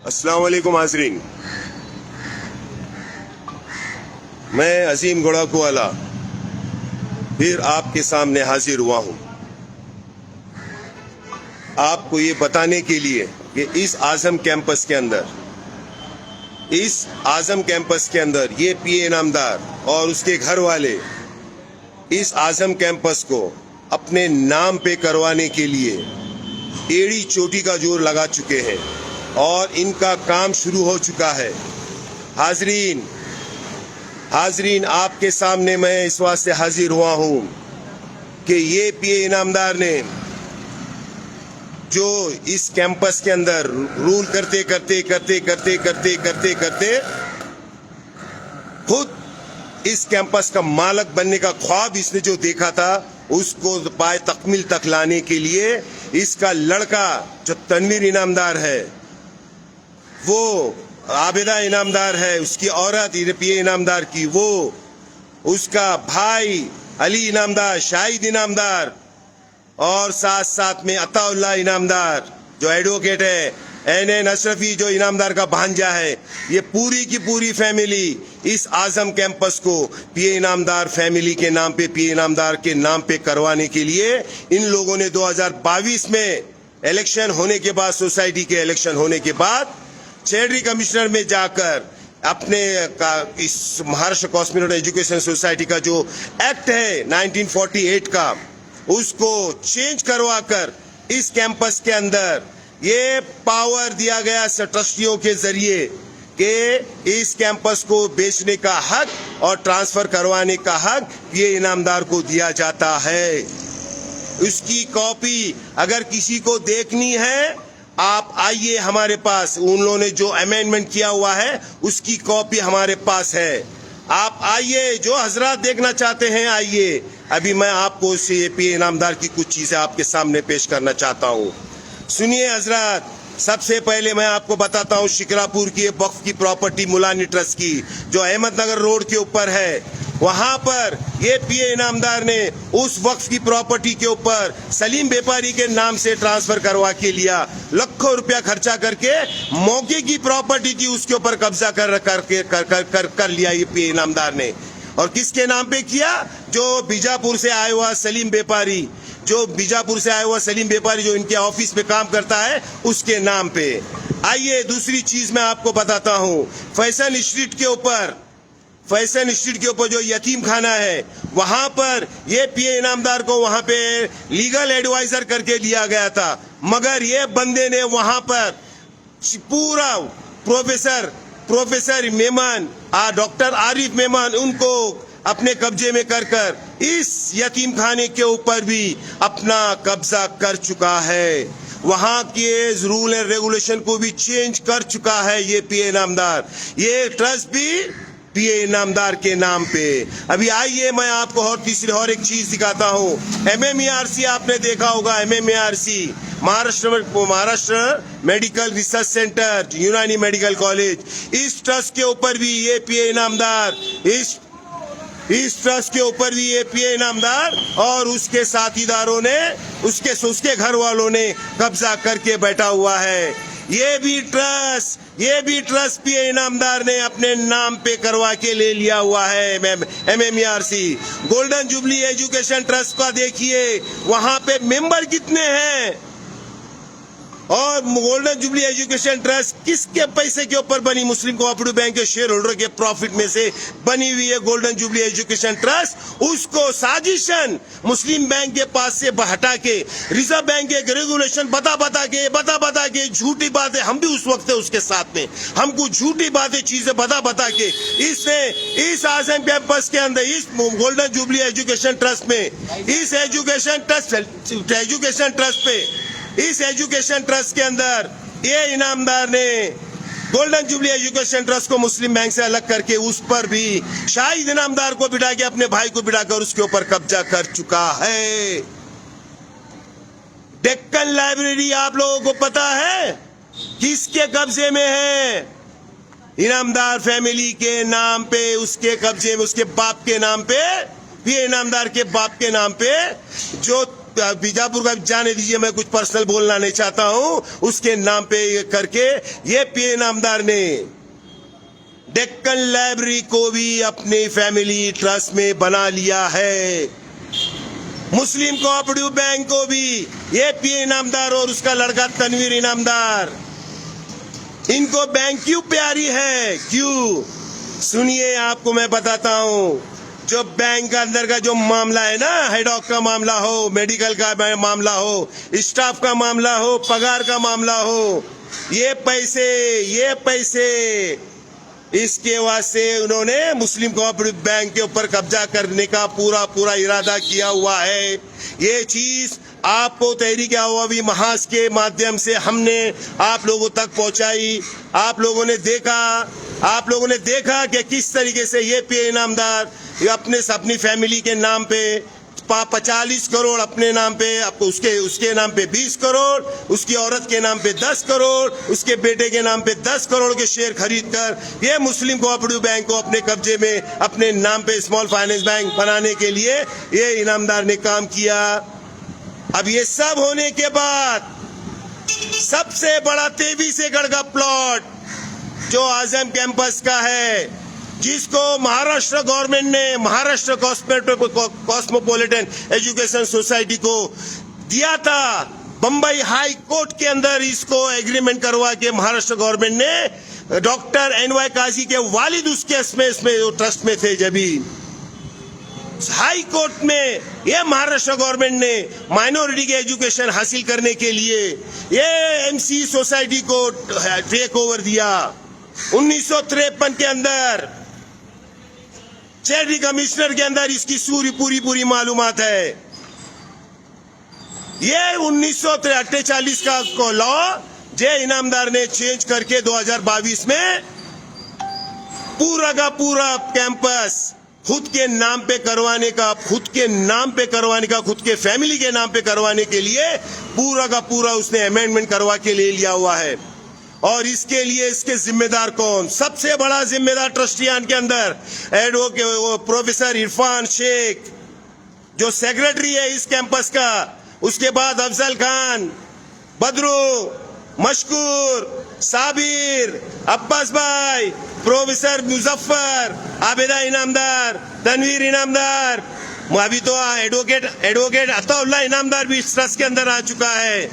अस्सलाम वालेकुम हाज़रीन। मैं अजीम गुड़ाकुवाला फिर आपके सामने हाजिर हुआ हूँ आपको ये बताने के लिए कि इस आज़म कैंपस के अंदर ये पीए इनामदार और उसके घर वाले इस आज़म कैंपस को अपने नाम पे करवाने के लिए एड़ी चोटी का जोर लगा चुके हैं और इनका काम शुरू हो चुका है। हाजरीन आपके सामने मैं इस वास्ते हाजिर हुआ हूं कि ये पीए इनामदार ने जो इस कैंपस के अंदर रूल करते खुद इस कैंपस का मालिक बनने का ख्वाब इसने जो देखा था उसको पाए तकमील तक लाने के लिए इसका लड़का जो तनवीर इनामदार है, वो आबिदा इनामदार है, उसकी औरत पीए इनामदार की, वो उसका भाई अली इनामदार, शाहिद इनामदार और साथ साथ में अताउल्लाह इनामदार जो एडवोकेट है, एन अशरफी जो इनामदार का भांजा है, ये पूरी की पूरी फैमिली इस आज़म कैंपस को पीए इनामदार फैमिली के नाम पे, पीए इनामदार के नाम पे करवाने के लिए इन लोगों ने 2022 में इलेक्शन होने के बाद, सोसाइटी के इलेक्शन होने के बाद चेडरी कमिश्नर में जाकर अपने इस महाराष्ट्र कॉस्मेटिक एजुकेशन सोसाइटी का जो एक्ट है 1948 का, उसको चेंज करवाकर इस कैंपस के अंदर ये पावर दिया गया ट्रस्टियों के जरिए कि इस कैंपस को बेचने का हक और ट्रांसफर करवाने का हक ये इनामदार को दिया जाता है। उसकी कॉपी अगर किसी को देखनी है, आप आइए हमारे पास, उन लोगों ने जो अमेंडमेंट किया हुआ है उसकी कॉपी हमारे पास है। आप आइए, जो हजरात देखना चाहते हैं आइए। अभी मैं आपको ये पीए इनामदार की कुछ चीजें आपके सामने पेश करना चाहता हूँ। सुनिए हजरात, सबसे पहले मैं आपको बताता हूँ शिकरापुर की वक्फ की प्रॉपर्टी मुलानी ट्रस्ट की जो अहमदनगर रोड के ऊपर है, वहां पर ये पीए इनामदार ने उस वक्फ की प्रॉपर्टी के ऊपर सलीम व्यापारी के नाम से ट्रांसफर करवा के लिया। लाखों रुपया खर्चा करके मौके की प्रॉपर्टी थी उसके ऊपर कब्जा कर लिया ये पीए इनामदार ने। और किसके नाम पे किया? जो बीजापुर से आया हुआ सलीम व्यापारी, जो इनके ऑफिस में काम करता है, उसके नाम पे। आइए दूसरी चीज मैं आपको बताता हूँ। फैशन स्ट्रीट के ऊपर जो यतीम खाना है, वहां पर ये पीए इनामदार को वहां पे लीगल एडवाइजर करके लिया गया था, मगर ये बंदे ने वहां पर पूरा प्रोफेसर मेमन, डॉक्टर आरिफ मेमन, उनको अपने कब्जे में कर इस यतीम खाने के ऊपर भी अपना कब्जा कर चुका है। वहां के रूल एंड रेगुलेशन को भी चेंज कर चुका है ये पीए इनामदार। ये ट्रस्ट भी पीए इनामदार के नाम पे। अभी आइए मैं आपको और एक चीज दिखाता हूँ। MMERC आपने देखा होगा, MMERC Maharashtra medical research centre, यूनानी मेडिकल कॉलेज, इस ट्रस्ट के ऊपर भी ये पीए इनामदार, इस ट्रस्ट के ऊपर भी ये पीए इनामदार और उसके साथीदारों ने, उसके घर वालों ने कब्जा करके बैठा हुआ है। ये भी ट्रस्ट पीए इनामदार ने अपने नाम पे करवा के ले लिया हुआ है। MMERC golden jubilee education trust का देखिए, वहां पे मेंबर कितने हैं, और गोल्डन जुबली एजुकेशन ट्रस्ट किसके पैसे के ऊपर बनी? मुस्लिम कोऑपरेटिव बैंक के शेयर होल्डर के प्रॉफिट में से बनी हुई है गोल्डन जुबली एजुकेशन ट्रस्ट। उसको साजिशन मुस्लिम बैंक के पास से हटा के रिजर्व बैंक के रेगुलेशन बता के झूठी बातें, हम भी उस वक्त थे उसके साथ में, हमको झूठी बातें चीजें बता के इसने इस आज़म कैंपस के अंदर, इस गोल्डन जुबली एजुकेशन ट्रस्ट में, इस एजुकेशन ट्रस्ट के अंदर ये इनामदार ने गोल्डन जुबली एजुकेशन ट्रस्ट को मुस्लिम बैंक से अलग करके उस पर भी शाहिद इनामदार को बिठा के, अपने भाई को बिठाकर उसके ऊपर कब्जा कर चुका है। डेक्कन लाइब्रेरी आप लोगों को पता है किसके कब्जे में है? इनामदार फैमिली के नाम पे, उसके कब्जे में, उसके बाप के नाम पे, पीए इनामदार के बाप के नाम पे जो बीजापुर का जाने दीजिए, मैं कुछ पर्सनल बोलना नहीं चाहता हूं। उसके नाम पे ये करके ये पीए इनामदार ने डेक्कन लाइब्रेरी को भी अपने फैमिली ट्रस्ट में बना लिया है, मुस्लिम कोऑपरेटिव बैंक को भी। ये पीए इनामदार और उसका लड़का तनवीर इनामदार, इनको बैंक क्यों प्यारी है, क्यों? सुनिए, आपको मैं बताता हूं। जो बैंक के अंदर का जो मामला है ना, हेडॉक का मामला हो, मेडिकल का मामला हो, स्टाफ का मामला हो, पगार का मामला हो, ये पैसे इसके वास्ते उन्होंने मुस्लिम कोऑपरेटिव बैंक के ऊपर कब्जा करने का पूरा इरादा किया हुआ है। ये चीज आपको तहरीक अवामी महाज के माध्यम से हमने आप लोगों तक पहुंचाई। आप लोगों ने देखा कि किस तरीके से ये पीए इनामदार अपनी फैमिली के नाम पे 45 करोड़ अपने नाम पे, आपको उसके नाम पे 20 करोड़, उसकी औरत के नाम पे 10 करोड़, उसके बेटे के नाम पे 10 करोड़ के शेयर खरीदकर ये मुस्लिम कोऑपरेटिव बैंक को अपने कब्जे में, अपने नाम पे स्मॉल फाइनेंस बैंक बनाने के लिए ये इनामदार ने काम किया। अब ये सब होने के बाद सबसे बड़ा 23 एकड़ का प्लॉट जो आजम कैंपस का है, जिसको महाराष्ट्र गवर्नमेंट ने महाराष्ट्र कॉस्मोपॉलिटन एजुकेशन सोसाइटी को दिया था, बंबई हाई कोर्ट के अंदर इसको एग्रीमेंट करवा के महाराष्ट्र गवर्नमेंट ने, डॉक्टर NY काजी के वालिद उसके इसमें ट्रस्ट में थे, जब हाई कोर्ट में ये महाराष्ट्र गवर्नमेंट ने माइनॉरिटी के एजुकेशन हासिल करने के लिए ये MC सोसाइटी को टेक ओवर दिया। 1953 के अंदर चैरिटी कमिश्नर के अंदर इसकी पूरी मालूमात है। ये 1948 का लॉ जे इनामदार ने चेंज करके 2022 में पूरा का पूरा कैंपस खुद के नाम पे करवाने का, खुद के फैमिली के नाम पे करवाने के लिए पूरा का पूरा उसने अमेंडमेंट करवा के ले लिया हुआ है। और इसके लिए इसके जिम्मेदार कौन? सबसे बड़ा जिम्मेदार ट्रस्टियान के अंदर एडवोकेट प्रोफेसर इरफान शेख जो सेक्रेटरी है इस कैंपस का, उसके बाद अफजल खान, बदरू, मशकूर, साबिर, अब्बास भाई, प्रोफेसर मुजफ्फर, आबिदा इनामदार, तनवीर इनामदार, अभी तो एडवोकेट अताउल्लाह इनामदार भी इस ट्रस्ट के अंदर आ चुका है।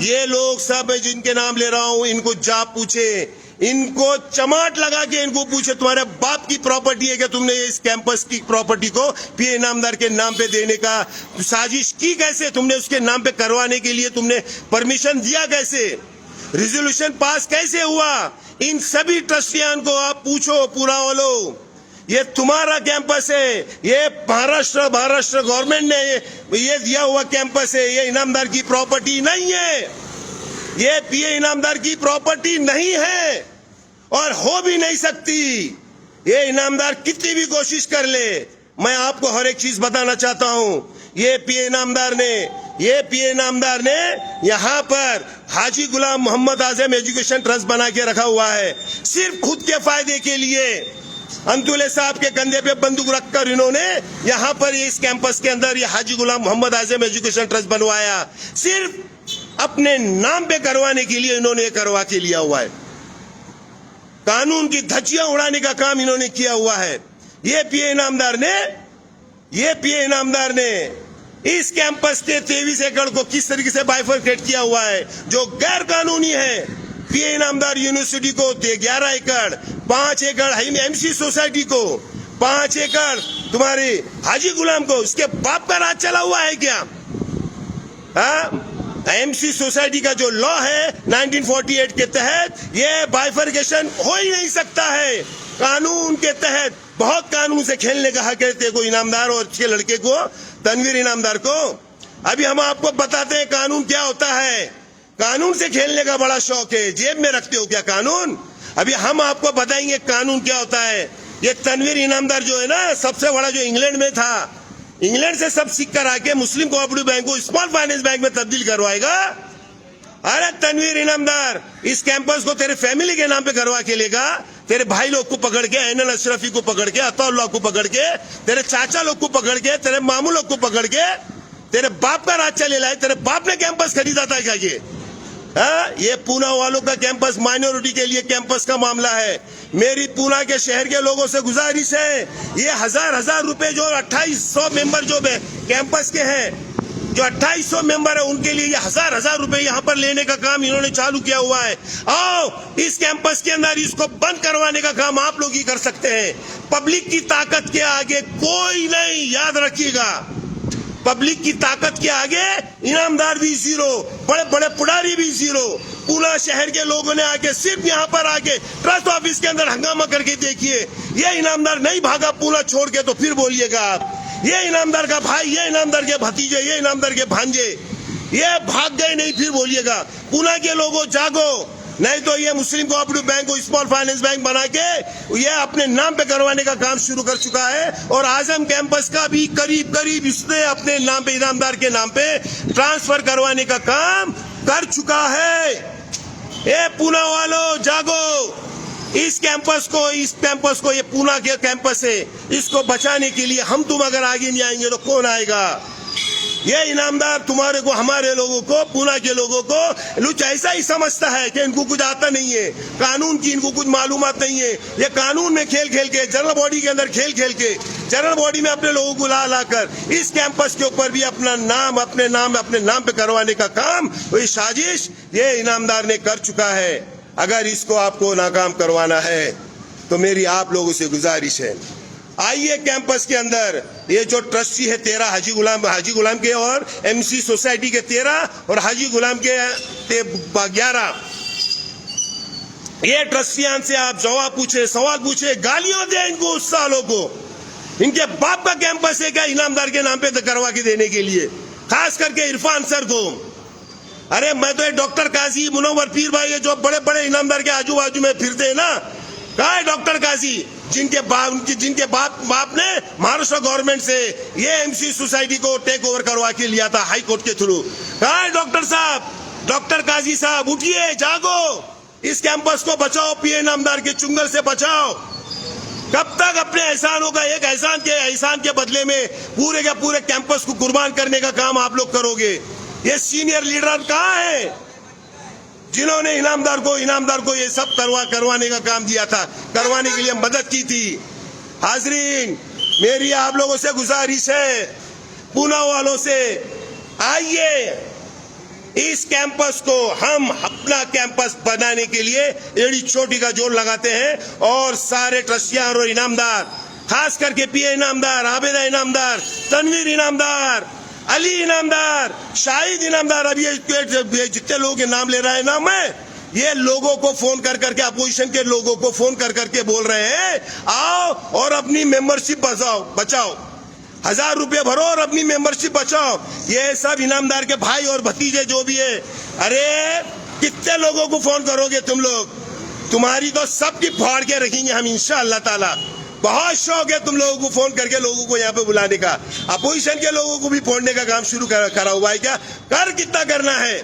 ये लोग सब जिनके नाम ले रहा हूं, इनको जा पूछे, इनको चमाट लगा के इनको पूछे, तुम्हारे बाप की प्रॉपर्टी है क्या? तुमने इस कैंपस की प्रॉपर्टी को पीए इनामदार के नाम पे देने का साजिश की कैसे? तुमने उसके नाम पे करवाने के लिए तुमने परमिशन दिया कैसे? रिजोल्यूशन पास कैसे हुआ? इन सभी ट्रस्टियान को आप पूछो, पूरा वालो, ये तुम्हारा कैंपस है, ये महाराष्ट्र गवर्नमेंट ने ये दिया हुआ कैंपस है, ये इनामदार की प्रॉपर्टी नहीं है, ये पीए इनामदार की प्रॉपर्टी नहीं है और हो भी नहीं सकती। ये इनामदार कितनी भी कोशिश कर ले, मैं आपको हर एक चीज बताना चाहता हूं। ये पीए इनामदार ने यहां पर हाजी गुलाम मोहम्मद आजम एजुकेशन ट्रस्ट बना के रखा हुआ है, सिर्फ खुद के फायदे के लिए। अंतुले साहब के कंधे पे बंदूक रखकर इन्होंने यहां पर इस कैंपस के अंदर ये हाजी गुलाम मोहम्मद आजम एजुकेशन ट्रस्ट बनवाया, सिर्फ अपने नाम पे करवाने के लिए इन्होंने करवा के लिया हुआ है। कानून की धज्जियां उड़ाने का काम इन्होंने किया हुआ है। ये पीए इनामदार ने इस कैंपस के 23 एकड़ को किस तरीके से बाइफरकेट किया हुआ है, जो गैर कानूनी है। पीए इनामदार यूनिवर्सिटी को 11 एकड़, 5 एकड़ MC सोसाइटी को, 5 एकड़ तुम्हारे हाजी गुलाम को, उसके बाप का राज चला हुआ है क्या? MC सोसाइटी का जो लॉ है 1948 के तहत ये बाइफरकेशन हो ही नहीं सकता है। कानून के तहत बहुत कानून से खेलने का हक है तेरे इनामदार और उसके लड़के को, तनवीर इनामदार को। अभी हम आपको बताते हैं कानून क्या होता है। कानून से खेलने का बड़ा शौक है, जेब में रखते हो क्या कानून? अभी हम आपको बताएंगे कानून क्या होता है। ये तनवीर इनामदार जो है ना, सबसे बड़ा जो इंग्लैंड में था, इंग्लैंड से सब सीख कर आके मुस्लिम कोऑपरेटिव बैंक को स्मॉल फाइनेंस बैंक में तब्दील करवाएगा। अरे तनवीर इनामदार, इस कैंपस को तेरे फैमिली के नाम पे करवा के लेगा, तेरे भाई लोग को पकड़ के, ऐनल अशरफी को पकड़ के, अताउल्लाह को पकड़ के, तेरे चाचा लोग को पकड़ के, तेरे मामू लोग को पकड़ के तेरे बाप का राज चलेला है, तेरे बाप ने कैंपस खरीदा था क्या ये पूना वालों का कैंपस माइनॉरिटी के लिए कैंपस का मामला है। मेरी पूना के शहर के लोगों से गुजारिश है, ये हजार रुपए जो 2800 मेंबर जो कैंपस के हैं, जो 2800 मेंबर है उनके लिए ये हजार रुपए यहाँ पर लेने का काम इन्होंने चालू किया हुआ है। आओ इस कैंपस के अंदर इसको बंद करवाने का काम आप लोग ही कर सकते हैं। पब्लिक की ताकत के आगे कोई नहीं, याद रखिएगा। पब्लिक की ताकत के आगे इनामदार भी जीरो, बड़े बड़े पुडारी भी जीरो। पूना शहर के लोगों ने आके सिर्फ यहाँ पर आके ट्रस्ट ऑफिस के अंदर हंगामा करके देखिए, ये इनामदार नहीं भागा पूना छोड़ के तो फिर बोलिएगा आप ये इनामदार का भाई, ये इनामदार के भतीजे, ये इनामदार के भांजे ये भाग गए नहीं, फिर बोलिएगा। पूना के लोगों जागो, नहीं तो ये मुस्लिम कोऑपरेटिव बैंक को स्मॉल फाइनेंस बैंक बना के ये अपने नाम पे करवाने का काम शुरू कर चुका है। और आजम कैंपस का भी करीब इसने अपने नाम पे, इनामदार के नाम पे ट्रांसफर करवाने का काम कर चुका है। ये पूना वालों जागो, इस कैंपस को ये पूना के कैंपस है, इसको बचाने के लिए हम तुम अगर आगे नहीं आएंगे तो कौन आएगा। ये इनामदार तुम्हारे को, हमारे लोगों को, पूना के लोगों को लुच ऐसा ही समझता है कि इनको कुछ आता नहीं है, कानून की इनको कुछ मालूमात नहीं है। ये कानून में खेल के, जनरल बॉडी के अंदर खेल के, जनरल बॉडी में अपने लोगों को ला कर इस कैंपस के ऊपर भी अपने नाम पे करवाने का काम, वही साजिश ये इनामदार ने कर चुका है। अगर इसको आपको नाकाम करवाना है तो मेरी आप लोगों से गुजारिश है, आइए कैंपस के अंदर। ये जो ट्रस्टी है 13 हाजी गुलाम के और एमसी सोसाइटी के 13 और हाजी गुलाम के 11, ये ट्रस्टियां से आप जवाब पूछे, सवाल पूछे, गालियां दे इनको, उस सालों को। इनके बाप का कैंपस है क्या इनामदार के नाम पे करवा के देने के लिए, खास करके इरफान सर को। अरे मैं तो डॉक्टर काजी मुनव्वर पीर भाई है जो बड़े बड़े इनामदार के आजू बाजू में फिरते हैं ना, कहा है डॉक्टर काजी जिनके बाप ने महाराष्ट्र गवर्नमेंट से ये एमसी सोसाइटी को टेक ओवर करवा के लिया था हाई कोर्ट के थ्रू। कहा है डॉक्टर साहब, डॉक्टर काजी साहब उठिए, जागो, इस कैंपस को बचाओ, पीए इनामदार के चुंगल से बचाओ। कब तक अपने एहसानों का, एक एहसान के बदले में पूरे के पूरे कैंपस को कुर्बान करने का काम आप लोग करोगे। ये सीनियर लीडर कहाँ है जिन्होंने इनामदार को ये सब करवाने का काम दिया था, करवाने के लिए मदद की थी। हाजरीन, मेरी आप लोगों से गुजारिश है, पूना वालों से, आइए इस कैंपस को हम अपना कैंपस बनाने के लिए एड़ी चोटी का जोर लगाते हैं। और सारे ट्रस्टियां और इनामदार, खास करके पीए इनामदार, आबिदा इनामदार, तनवीर इनामदार, अली इनामदार, शाहिद इनामदार, अब ये जितने लोगों के नाम ले रहा है ना, मैं ये लोगों को फोन कर करके, अपोजिशन के लोगों को फोन कर करके बोल रहे हैं आओ और अपनी मेंबरशिप बचाओ, 1000 रुपये भरो और अपनी मेंबरशिप बचाओ। ये सब इनामदार के भाई और भतीजे जो भी है, अरे कितने लोगों को फोन करोगे तुम लोग, तुम्हारी तो सबकी फाड़ के रखेंगे हम इंशाअल्लाह ताला। बहुत शौक है तुम लोगों को फोन करके लोगों को यहाँ पे बुलाने का, अपोजिशन के लोगों को भी फोड़ने का काम शुरू करा हुआ है। क्या कितना करना है,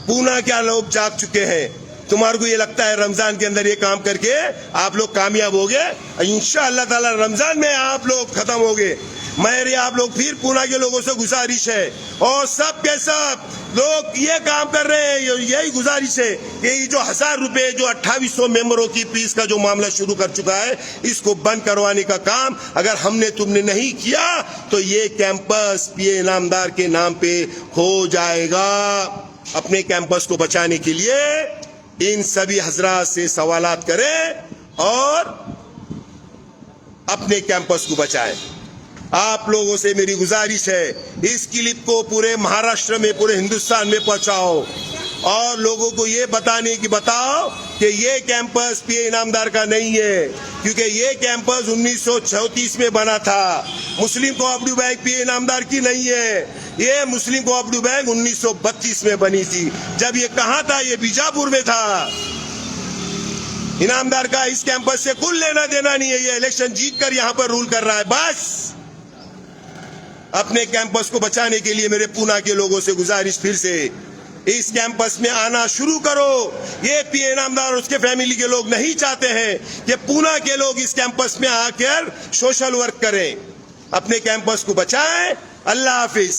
पूना क्या लोग जाग चुके हैं। तुम्हारे को ये लगता है रमजान के अंदर ये काम करके आप लोग कामयाब हो गए, इंशाअल्लाह ताला रमजान में आप लोग खत्म हो गए। मेरे आप लोग फिर पूना के लोगों से गुजारिश है, और सब के सब लोग ये काम कर रहे हैं, यही गुजारिश है कि ये जो 1000 रुपए जो 2800 मेंबरों की फीस का जो मामला शुरू कर चुका है, इसको बंद करवाने का काम अगर हमने तुमने नहीं किया तो ये कैंपस पीए इनामदार के नाम पे हो जाएगा। अपने कैंपस को बचाने के लिए इन सभी हजरात से सवालात करें और अपने कैंपस को बचाएं। आप लोगों से मेरी गुजारिश है, इस क्लिप को पूरे महाराष्ट्र में, पूरे हिंदुस्तान में पहुंचाओ और लोगों को ये बताओ कि ये कैंपस पीए इनामदार का नहीं है, क्योंकि ये कैंपस 1934 में बना था। मुस्लिम कोऑपरेटिव बैंक पीए इनामदार की नहीं है, ये मुस्लिम कोऑपरेटिव बैंक 1932 में बनी थी। जब ये कहाँ था, ये बीजापुर में था। इनामदार का इस कैंपस से कुल लेना देना नहीं है, ये इलेक्शन जीत कर यहाँ पर रूल कर रहा है। बस अपने कैंपस को बचाने के लिए मेरे पूना के लोगों से गुजारिश फिर से, इस कैंपस में आना शुरू करो। ये पीए इनामदार और उसके फैमिली के लोग नहीं चाहते हैं कि पूना के लोग इस कैंपस में आकर सोशल वर्क करें। अपने कैंपस को बचाएं। अल्लाह हाफिज।